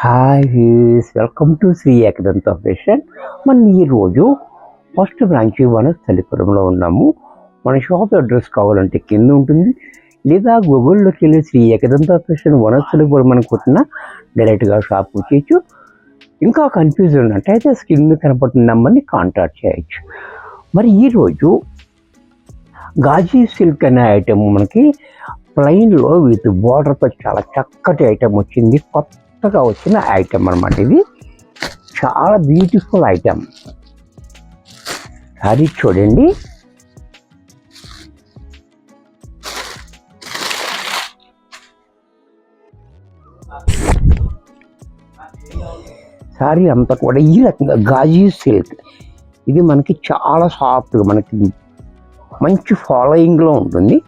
Hi views, welcome to Shri Ekadanta fashion. మనం ఈరోజు first branch వనస్థలిపురంలో ఉన్నాము. మన షాప్ అడ్రస్ కావాలంటే కింద ఉంటుంది, లేదా గూగుల్లోకి వెళ్ళి శ్రీ ఏకదంత ఫ్యాషన్ వనస్థలిపురం అని కొట్టినా డైరెక్ట్గా షాప్ వచ్చేయచ్చు. ఇంకా కన్ఫ్యూజన్ ఉన్నట్టయితే స్క్రీన్ మీద కనపడుతున్న నెంబర్ని కాంటాక్ట్ చేయొచ్చు. మరి ఈరోజు గాజీ సిల్క్ అనే ఐటమ్ మనకి ప్లెయిన్లో విత్ బార్డర్తో చాలా చక్కటి ఐటమ్ వచ్చింది. కొత్తగా వచ్చిన ఐటమ్ అనమాట. ఇది చాలా బ్యూటిఫుల్ ఐటమ్. అది చూడండి, సారీ అంతా కూడా ఈ రకంగా గాజీ సిల్క్. ఇది మనకి చాలా సాఫ్ట్గా, మనకి మంచి ఫాలోయింగ్లో ఉంటుంది.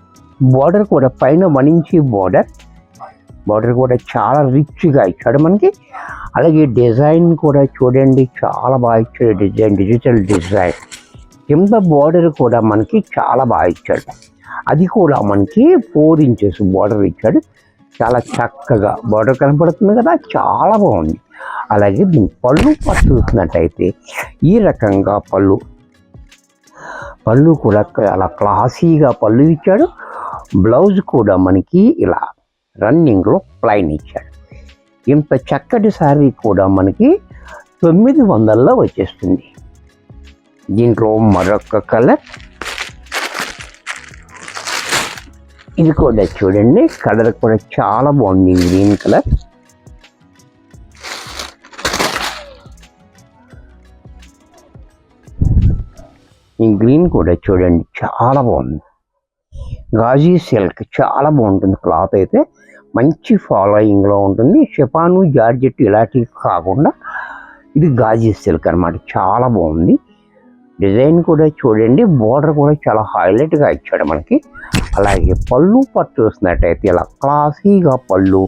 బార్డర్ కూడా పైన 1 ఇంచ్ బార్డర్ కూడా చాలా రిచ్గా ఇచ్చాడు మనకి. అలాగే డిజైన్ కూడా చూడండి, చాలా బాగా ఇచ్చాడు డిజైన్, డిజిటల్ డిజైన్. కింద బార్డర్ కూడా మనకి చాలా బాగా ఇచ్చాడు. అది కూడా మనకి 4 ఇంచెస్ బార్డర్ ఇచ్చాడు. చాలా చక్కగా బార్డర్ కనపడుతుంది కదా, చాలా బాగుంది. అలాగే దీని పళ్ళు చూసినట్టయితే ఈ రకంగా పళ్ళు కూడా చాలా క్లాసీగా పళ్ళు ఇచ్చాడు. బ్లౌజ్ కూడా మనకి ఇలా రన్నింగ్లో ప్లైన్ ఇచ్చాడు. ఇంత చక్కటి శారీ కూడా మనకి 900లో వచ్చేస్తుంది. దీంట్లో మరొక కలర్, ఇది కూడా చూడండి, కలర్ కూడా చాలా బాగుంది, గ్రీన్ కలర్. ఈ గ్రీన్ కూడా చూడండి, చాలా బాగుంది. గాజీ సిల్క్ చాలా బాగుంటుంది. క్లాత్ అయితే మంచి ఫాలోయింగ్లో ఉంటుంది. షిఫాను, జార్జెట్ ఇలాంటివి కాకుండా ఇది గాజీ సిల్క్ అనమాట. చాలా బాగుంది. డిజైన్ కూడా చూడండి, బార్డర్ కూడా చాలా హైలైట్గా ఇచ్చాడు మనకి. అలాగే పళ్ళు చూసినట్టయితే ఇలా క్లాసీగా పళ్ళు,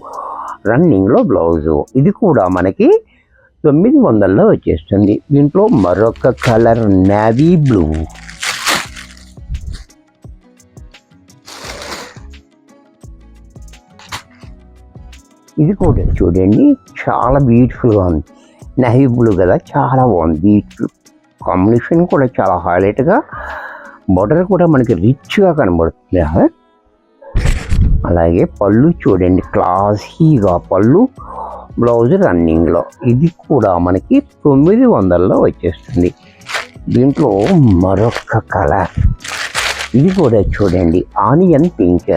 రన్నింగ్లో బ్లౌజు. ఇది కూడా మనకి 900లో వచ్చేస్తుంది. దీంట్లో మరొక కలర్ నేవీ బ్లూ. ఇది కూడా చూడండి, చాలా బ్యూటిఫుల్గా ఉంది. నేవీ బ్లూ కదా, చాలా బాగుంది. బ్యూటిఫుల్ కాంబినేషన్ కూడా చాలా హైలైట్గా, బార్డర్ కూడా మనకి రిచ్గా కనబడుతుంది. అలాగే పళ్ళు చూడండి, క్లాసీగా పళ్ళు, బ్లౌజ్ రన్నింగ్లో. ఇది కూడా మనకి 900లో వచ్చేస్తుంది. దీంట్లో మరొక కలర్, ఇది కూడా చూడండి, ఆనియన్ పింక్.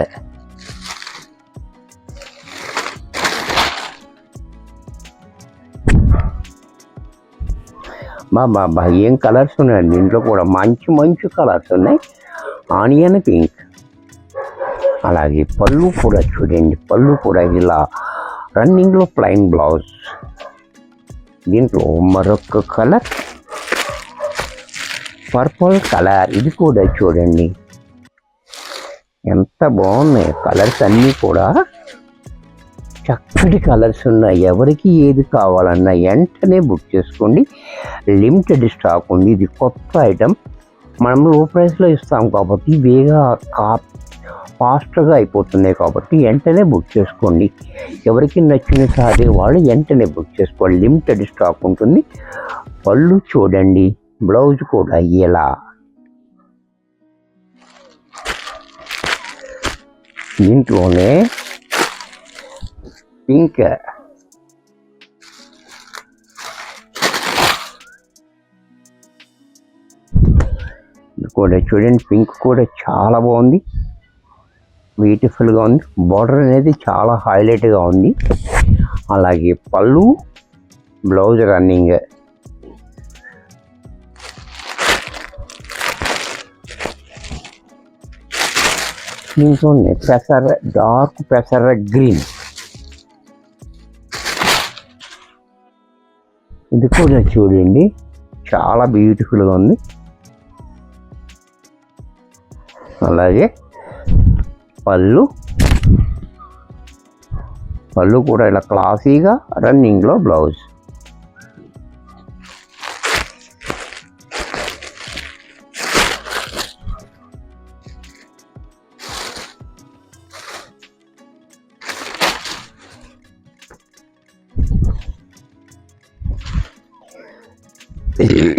బాబా ఏం కలర్స్ ఉన్నాయండి దీంట్లో కూడా, మంచి కలర్స్ ఉన్నాయి. Onion pink. అలాగే పళ్ళు కూడా చూడండి, పళ్ళు కూడా ఇలా రన్నింగ్లో ప్లెయిన్ బ్లౌజ్. దీంట్లో మరొక కలర్, పర్పుల్ కలర్. ఇది కూడా చూడండి, ఎంత బాగున్నాయి కలర్స్ అన్నీ కూడా. చక్కటి కలర్స్ ఉన్నాయి. ఎవరికి ఏది కావాలన్నా వెంటనే బుక్ చేసుకోండి. లిమిటెడ్ స్టాక్ ఉంది. ఇది కొత్త ఐటమ్, మనం లో ప్రైస్లో ఇస్తాం కాబట్టి ఫాస్ట్గా అయిపోతున్నాయి. కాబట్టి వెంటనే బుక్ చేసుకోండి. ఎవరికి నచ్చిన సారీ వాళ్ళు వెంటనే బుక్ చేసుకోండి. లిమిటెడ్ స్టాక్ ఉంటుంది. పళ్ళు చూడండి, బ్లౌజ్ కూడా ఇలా. దీంట్లోనే పింక్, కూడా చూడండి, పింక్ కూడా చాలా బాగుంది, బ్యూటిఫుల్గా ఉంది. బార్డర్ అనేది చాలా హైలైట్గా ఉంది. అలాగే పళ్ళు, బ్లౌజ్ రన్నింగ్. దీంట్లోనే డార్క్ పెసర గ్రీన్. ఇది కూడా చూడండి, చాలా బ్యూటిఫుల్గా ఉంది. అలాగే పళ్ళు కూడా ఇలా క్లాసీగా రన్నింగ్లో బ్లౌజ్.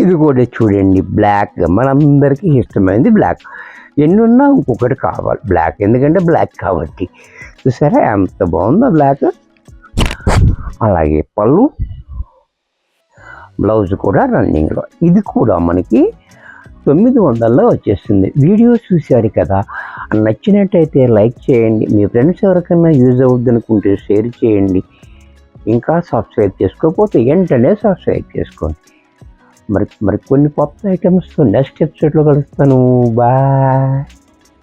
ఇది కూడా చూడండి బ్లాక్, మనందరికీ ఇష్టమైనది బ్లాక్. ఎన్నున్నా ఇంకొకటి కావాలి బ్లాక్, ఎందుకంటే బ్లాక్ కాబట్టి. చూసారా ఎంత బాగుందో బ్లాక్. అలాగే పళ్ళు, బ్లౌజ్ కూడా రన్నింగ్లో. ఇది కూడా మనకి 900లో వచ్చేస్తుంది. వీడియో చూశారు కదా, నచ్చినట్టయితే లైక్ చేయండి, మీ ఫ్రెండ్స్ ఎవరికైనా యూజ్ అవుద్ది అనుకుంటే షేర్ చేయండి. ఇంకా సబ్స్క్రైబ్ చేసుకోకపోతే వెంటనే సబ్స్క్రైబ్ చేసుకోండి. మరి కొన్ని కొత్త ఐటమ్స్తో నెక్స్ట్ ఎపిసోడ్లో కలుస్తాను. బాయ్.